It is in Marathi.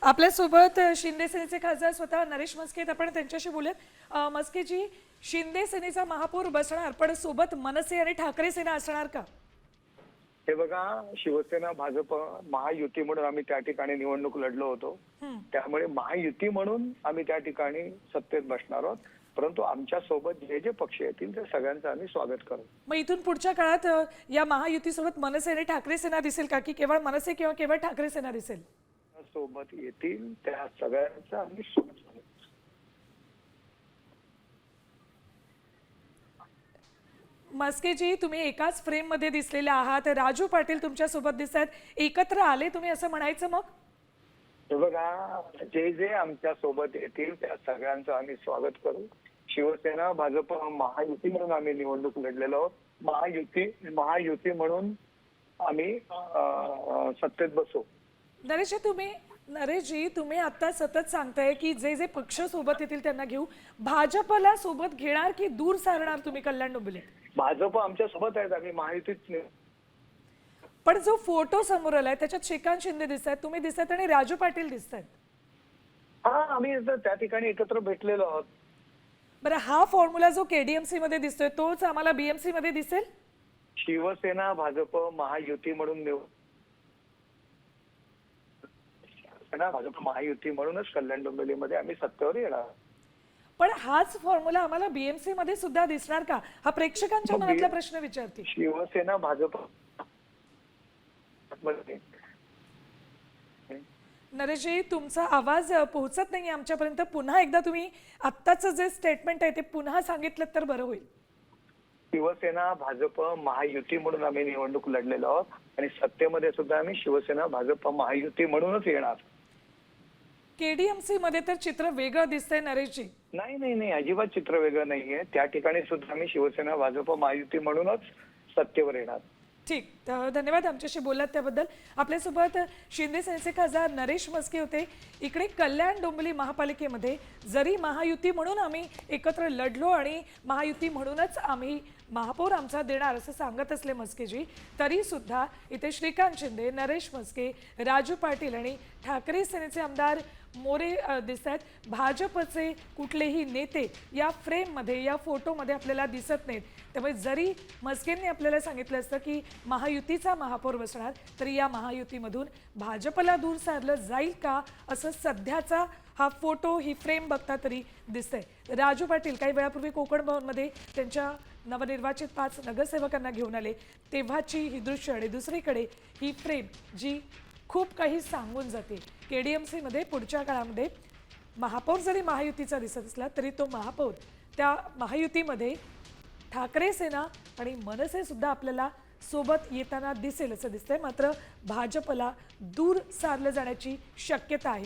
आपल्यासोबत शिंदे सेनेचे खासदार स्वतः नरेश म्हस्के आहेत. आपण त्यांच्याशी बोलूयात. म्हस्केजी, शिंदे सेनेचा महापौर बसणार, पण सोबत मनसे आणि ठाकरे सेना असणार का? हे बघा, शिवसेना भाजप महायुती म्हणून आम्ही त्या ठिकाणी निवडणूक लढलो होतो. त्यामुळे महायुती म्हणून आम्ही त्या ठिकाणी सत्तेत बसणार आहोत. परंतु आमच्या सोबत जे जे पक्ष येतील ते सगळ्यांचं आम्ही स्वागत करू. मग इथून पुढच्या काळात या महायुतीसोबत मनसे आणि ठाकरे सेना दिसेल का, की केवळ मनसे किंवा केवळ ठाकरे सेना दिसेल? सोबत येतील त्या सगळ्यांचं आम्ही स्वागत करू. म्हस्केजी, तुम्ही एकाच फ्रेम मध्ये दिसलेले आहात. राजू पाटील तुमच्या सोबत दिसतात. एकत्र आले तुम्ही असं म्हणायचं मग? हे बघा, जे जे आमच्या सोबत येतील त्या सगळ्यांचं आम्ही स्वागत करू. शिवसेना भाजप महायुती म्हणून आम्ही निवडणूक लढलेलो आहोत. महायुती म्हणून आम्ही सत्तेत बसू. नरेशजी, तुम्ही आता सतत सांगताय की जे जे पक्ष सोबत येतील त्यांना घेऊ. भाजपला सोबत घेणार की दूर सारणार तुम्ही कल्याण डोंबिवली? भाजप आमच्या सोबत आहेत, आम्ही महायुतीत. पण जो फोटो समोर आलाय त्याच्यात श्रीकांत शिंदे दिसतात, तुम्ही दिसतात आणि राजू पाटील दिसतात. हा, आम्ही त्या ठिकाणी एकत्र भेटलेलो आहोत. बरं, हा फॉर्म्युला जो केडीएमसी मध्ये दिसतोय तोच आम्हाला बीएमसी मध्ये दिसेल? शिवसेना भाजप महायुती म्हणून भाजप महायुती म्हणूनच कल्याण डोंबिवलीमध्ये आम्ही सत्तेवर येणार. पण हाच फॉर्म्युला आम्हाला बीएमसी मध्ये सुद्धा दिसणार का, हा प्रेक्षकांच्या मनातला प्रश्न विचारते. शिवसेना भाजप. नरेशजी, तुमचा आवाज पोहोचत नाही आमच्यापर्यंत. पुन्हा एकदा तुम्ही आत्ताचं जे स्टेटमेंट आहे ते पुन्हा सांगितलं तर बरं होईल. शिवसेना भाजप महायुती म्हणून आम्ही निवडणूक लढलेलो आहोत आणि सत्तेमध्ये सुद्धा आम्ही शिवसेना भाजप महायुती म्हणूनच येणार. केडीएमसी मध्ये तर चित्र वेगळं दिसतंय नरेशजी. नाही, अजिबात चित्र वेगळं नाहीये. त्या ठिकाणी सुद्धा आम्ही शिवसेना भाजप महायुती म्हणूनच सत्तेवर येणार. ठीक, तर धन्यवाद आमच्याशी बोललात त्याबद्दल. आपल्यासोबत शिंदे सेनेचे खासदार नरेश म्हस्के होते. इकडे कल्याण डोंबिवली महापालिकेमध्ये जरी महायुती म्हणून आम्ही एकत्र लढलो आणि महायुती म्हणूनच आम्ही महापौर आमचा देणार असं सांगत असले म्हस्केजी, तरी सुद्धा इथे श्रीकांत शिंदे, नरेश म्हस्के, राजू पाटील आणि ठाकरे सेनेचे आमदार मोरे दिसत आहेत. भाजपचे कुठलेही नेते या फ्रेममध्ये, या फोटोमध्ये आपल्याला दिसत नाहीत. त्यामुळे जरी म्हस्केंनी आपल्याला सांगितलं असतं की महायुतीचा महापौर बसणार, तरी या महायुतीमधून भाजपला दूर सारलं जाईल का असं सध्याचा हा फोटो, ही फ्रेम बघता तरी दिसतंय. राजू पाटील काही वेळापूर्वी कोकण भवनमध्ये त्यांच्या नवनिर्वाचित 5 नगरसेवकांना घेऊन आले, तेव्हाची ही दृश्य आणि दुसरीकडे ही फ्रेम जी खूप काही सांगून जाते. केडीएमसी मध्ये पुढच्या काळामध्ये महापौर जरी महायुतीचा दिसत असला तरी तो महापौर त्या महायुतीमध्ये ठाकरे सेना आणि मनसे सुद्धा आपल्याला सोबत येताना दिसेल असं दिसतंय. मात्र भाजपला दूर सारलं जाण्याची शक्यता आहे.